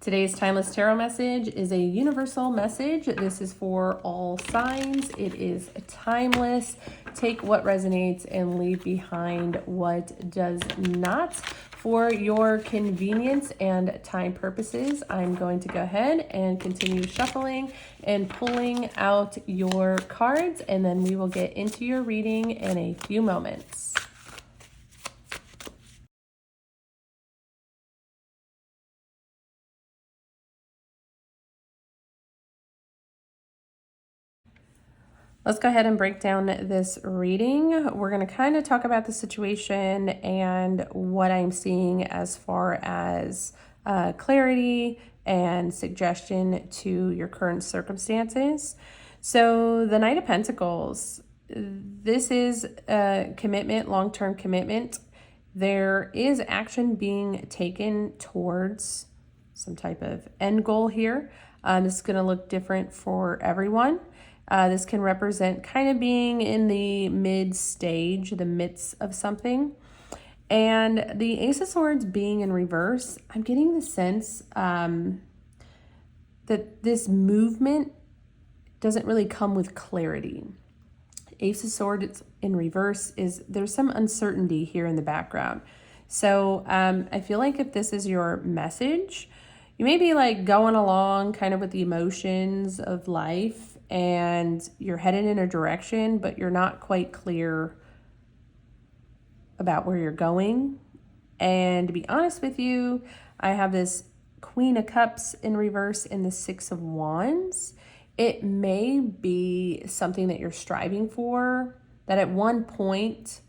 Today's Timeless Tarot message is a universal message. This is for all signs. It is timeless. Take what resonates and leave behind what does not. For your convenience and time purposes, I'm going to go ahead and continue shuffling and pulling out your cards, and then we will get into your reading in a few moments. Let's go ahead and break down this reading. We're going to kind of talk about the situation and what I'm seeing as far as clarity and suggestion to your current circumstances. So the Knight of Pentacles, this is a commitment, long-term commitment. There is action being taken towards some type of end goal here. This is going to look different for everyone. This can represent kind of being in the mid stage, the midst of something. And the Ace of Swords being in reverse, I'm getting the sense that this movement doesn't really come with clarity. Ace of Swords in reverse is there's some uncertainty here in the background. So I feel like if this is your message, you may be like going along kind of with the emotions of life and you're headed in a direction, but you're not quite clear about where you're going. And to be honest with you, I have this Queen of Cups in reverse and the Six of Wands. It may be something that you're striving for that at one point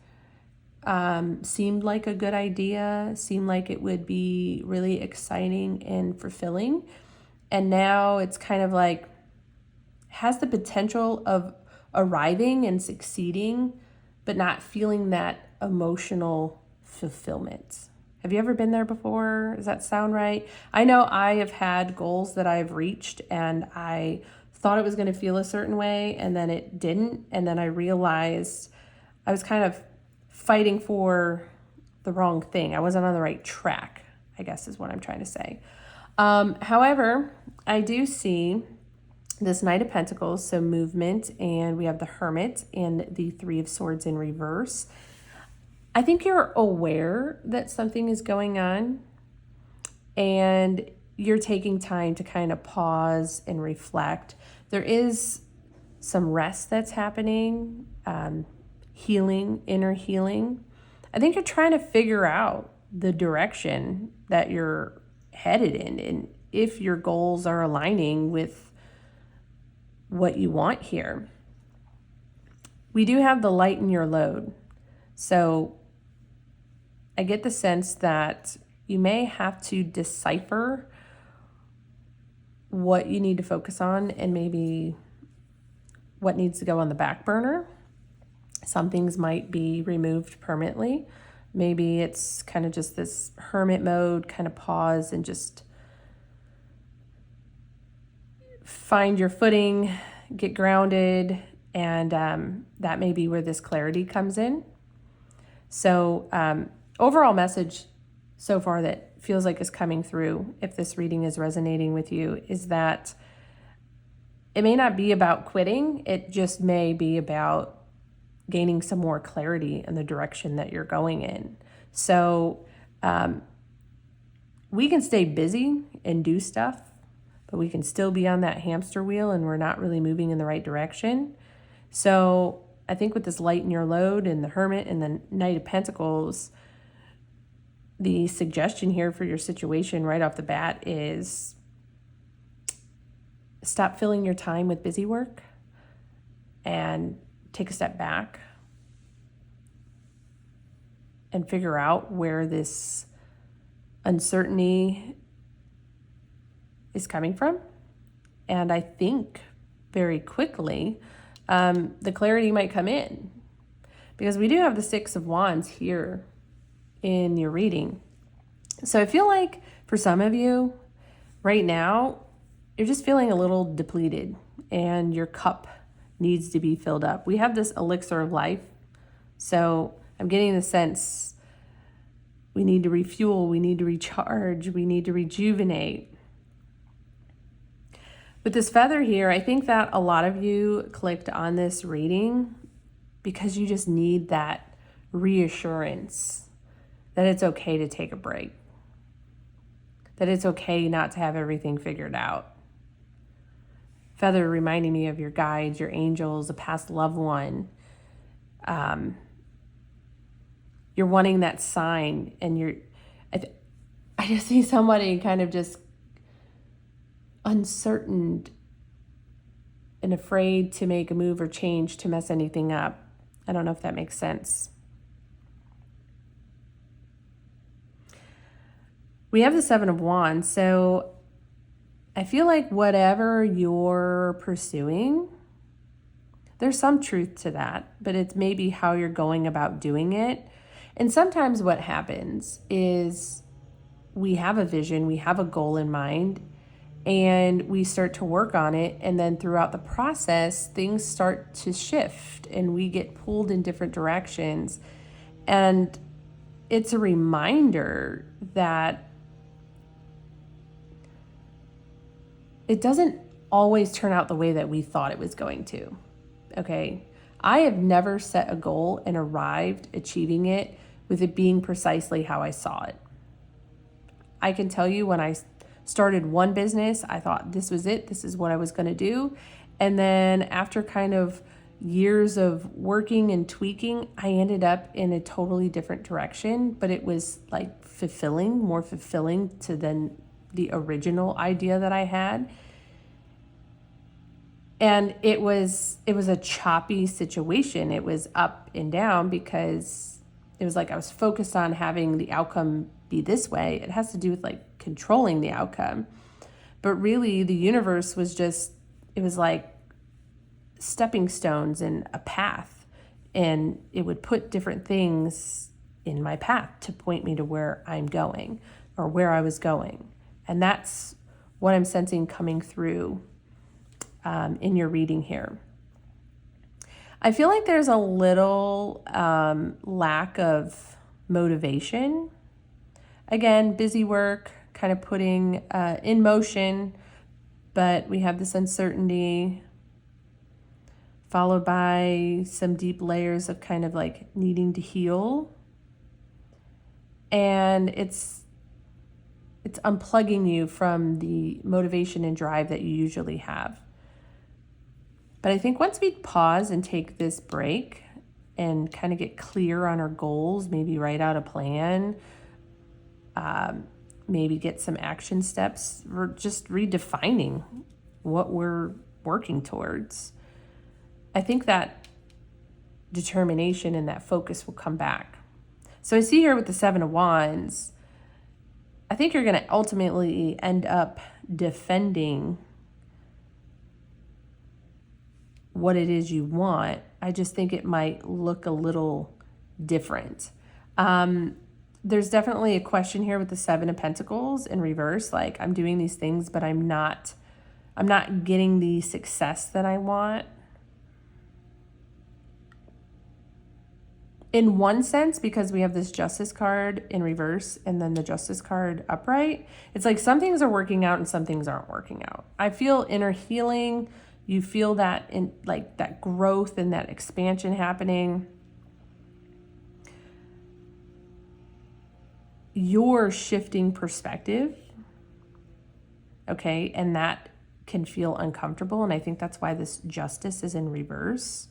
seemed like a good idea, seemed like it would be really exciting and fulfilling. And now it's kind of like, has the potential of arriving and succeeding, but not feeling that emotional fulfillment. Have you ever been there before? Does that sound right? I know I have had goals that I've reached and I thought it was going to feel a certain way and then it didn't. And then I realized I was kind of fighting for the wrong thing. I wasn't on the right track, I guess is what I'm trying to say. However, I do see this Knight of Pentacles, so movement, and we have the Hermit and the Three of Swords in reverse. I think you're aware that something is going on and you're taking time to kind of pause and reflect. There is some rest that's happening, healing, inner healing. I think you're trying to figure out the direction that you're headed in and if your goals are aligning with what you want here. We do have the Lighten Your Load. So I get the sense that you may have to decipher what you need to focus on and maybe what needs to go on the back burner. Some things might be removed permanently. Maybe it's kind of just this hermit mode, kind of pause and just find your footing, get grounded, and that may be where this clarity comes in. So overall message so far that feels like is coming through, if this reading is resonating with you, is that it may not be about quitting. It just may be about gaining some more clarity in the direction that you're going in. So we can stay busy and do stuff, but we can still be on that hamster wheel and we're not really moving in the right direction. So I think with this Lighten Your Load and the Hermit and the Knight of Pentacles, the suggestion here for your situation right off the bat is stop filling your time with busy work and take a step back and figure out where this uncertainty is coming from. And I think very quickly the clarity might come in, because we do have the Six of Wands here in your reading. So I feel like for some of you right now, you're just feeling a little depleted and your cup needs to be filled up. We have this elixir of life. So I'm getting the sense we need to refuel, we need to recharge, we need to rejuvenate. With this feather here, I think that a lot of you clicked on this reading because you just need that reassurance that it's okay to take a break, that it's okay not to have everything figured out. Feather reminding me of your guides, your angels, a past loved one. You're wanting that sign, and I just see somebody kind of just uncertain and afraid to make a move or change to mess anything up. I don't know if that makes sense. We have the Seven of Wands, so I feel like whatever you're pursuing, there's some truth to that, but it's maybe how you're going about doing it. And sometimes what happens is we have a vision, we have a goal in mind, and we start to work on it. And then throughout the process, things start to shift and we get pulled in different directions. And it's a reminder that it doesn't always turn out the way that we thought it was going to. Okay. I have never set a goal and arrived achieving it with it being precisely how I saw it. I can tell you when I started one business, I thought this was it. This is what I was going to do. And then after kind of years of working and tweaking, I ended up in a totally different direction, but it was like more fulfilling to then the original idea that I had. And it was a choppy situation. It was up and down because it was like I was focused on having the outcome be this way. It has to do with like controlling the outcome. But really the universe was it was like stepping stones in a path, and it would put different things in my path to point me to where I'm going or where I was going. And that's what I'm sensing coming through in your reading here. I feel like there's a little lack of motivation. Again, busy work, kind of putting in motion, but we have this uncertainty followed by some deep layers of kind of like needing to heal. And it's unplugging you from the motivation and drive that you usually have. But I think once we pause and take this break and kind of get clear on our goals, maybe write out a plan, maybe get some action steps, we're just redefining what we're working towards. I think that determination and that focus will come back. So I see here with the Seven of Wands, I think you're going to ultimately end up defending what it is you want. I just think it might look a little different. There's definitely a question here with the Seven of Pentacles in reverse. Like, I'm doing these things, but I'm not getting the success that I want. In one sense, because we have this Justice card in reverse and then the Justice card upright, it's like some things are working out and some things aren't working out. I feel inner healing. You feel that in like that growth and that expansion happening. You're shifting perspective, okay? And that can feel uncomfortable. And I think that's why this Justice is in reverse,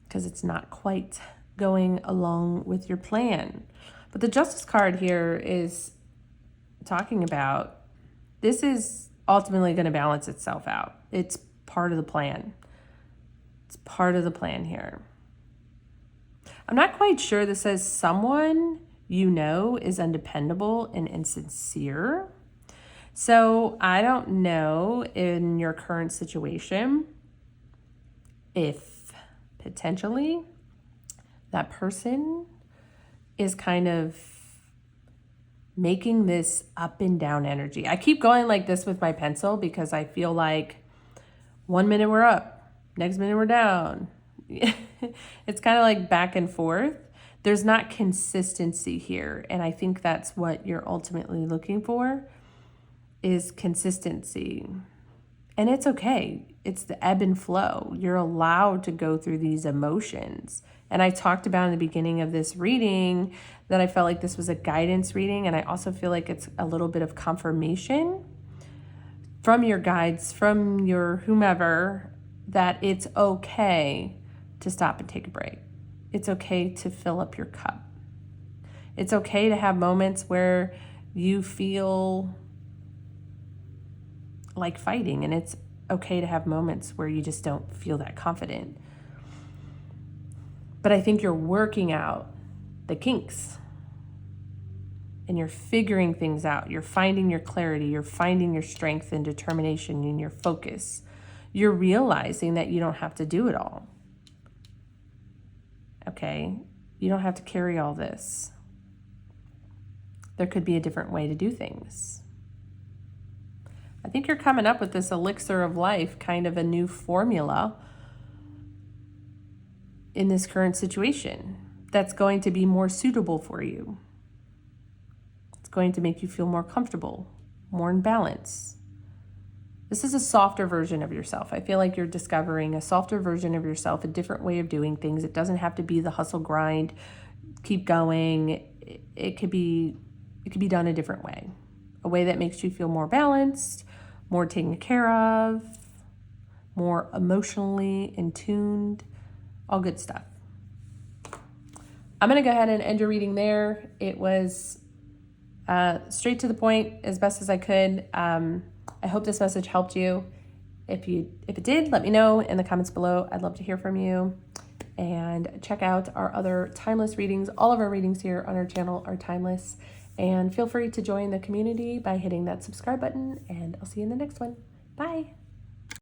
because it's not quite going along with your plan. But the Justice card here is talking about this is ultimately going to balance itself out. It's part of the plan. It's part of the plan here. I'm not quite sure. This says someone you know is undependable and insincere. So I don't know in your current situation if potentially that person is kind of making this up and down energy. I keep going like this with my pencil because I feel like 1 minute we're up, next minute we're down. It's kind of like back and forth. There's not consistency here. And I think that's what you're ultimately looking for. is consistency. And it's okay. It's the ebb and flow. You're allowed to go through these emotions. And I talked about in the beginning of this reading that I felt like this was a guidance reading. And I also feel like it's a little bit of confirmation from your guides, from your whomever, that it's okay to stop and take a break. It's okay to fill up your cup. It's okay to have moments where you feel like fighting, and it's okay to have moments where you just don't feel that confident. But I think you're working out the kinks and you're figuring things out. You're finding your clarity. You're finding your strength and determination and your focus. You're realizing that you don't have to do it all. Okay? You don't have to carry all this. There could be a different way to do things. I think you're coming up with this elixir of life, kind of a new formula in this current situation that's going to be more suitable for you. It's going to make you feel more comfortable, more in balance. This is a softer version of yourself. I feel like you're discovering a softer version of yourself, a different way of doing things. It doesn't have to be the hustle grind, keep going. It could be done a different way. A way that makes you feel more balanced, more taken care of, more emotionally in tuned, all good stuff. I'm going to go ahead and end your reading there. It was straight to the point as best as I could. I hope this message helped you. If it did, let me know in the comments below. I'd love to hear from you. And check out our other timeless readings. All of our readings here on our channel are timeless. And feel free to join the community by hitting that subscribe button. And I'll see you in the next one. Bye.